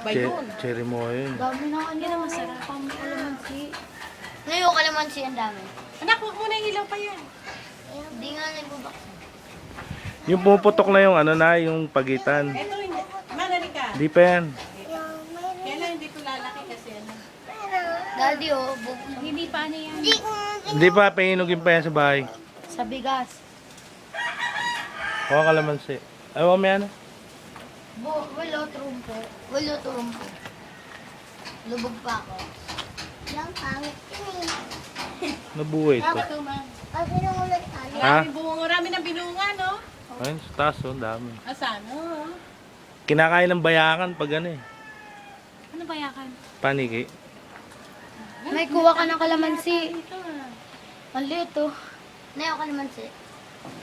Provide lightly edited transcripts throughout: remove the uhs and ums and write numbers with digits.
Baygon. Cherry mo yun. Dami na ano. Yan ang masarap. Kalamansi. Ngayon, kalamansi ang dami. Anak, huwag mo na yung ilaw pa yan. Hindi nga nagbabaksan. Yung pumuputok na yung ano na, yung pagitan. Ito hindi. Manali ka. Di pa yan. Kailan hindi ko lalaki kasi ano. Daddy, oh. Hindi pa ano yan. Hindi pa, painugin pa yan sa bahay. Sa bigas. Huwag kalamansi. Ay, huwag may ano. Walo trumpo. Walo trumpo. Lubog pa ako. Yung pangit yun eh. Nabuhay ito. Dapat naman. Kasi nung ulit tayo. Ha? Marami bunga, marami ng binunga, no? Ayun, sa taas, oh, dami. Asan? Oh. Kinakain ng bayakan pag ano eh. Ano ba yakan? Paniki. May kuha ka ng kalamansi. Ito ah. Ang liit oh. Nayo kalamansi.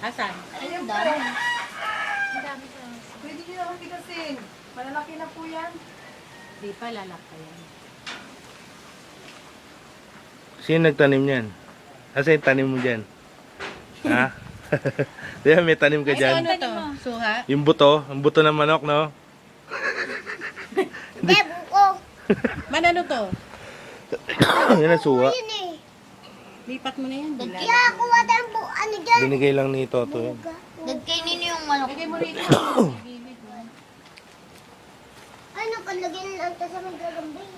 Asan? Ayun, dami. Pwede nyo naman tigasin. Malalaki na po yan. Di pa lalaki yan. Sino nagtanim niyan? Asa yung tanim mo dyan? Ha? Di ba may tanim ka Ito dyan? ano to? Suha? Yung buto, ang buto ng manok, no? Hindi, buko. Man ano to? Yan ang suwa. Yun eh. Lipat mo na yan. Dila. Kaya kuha tayo po, ano dyan? Binigay lang ni Toto yun. Nagkainin yung manok. Lagay mo rito. Gilid mo. Ano, kalagyan lang ito sa may gagambay.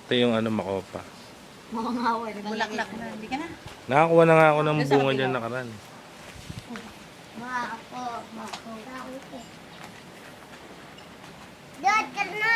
Ito yung ano, makopa. Makangaway. Bulaklak na. Hindi ka na. Nakakuha na nga ako ng Doon sa bunga kabila. dyan nakaraan. Ako. Dad, ka na.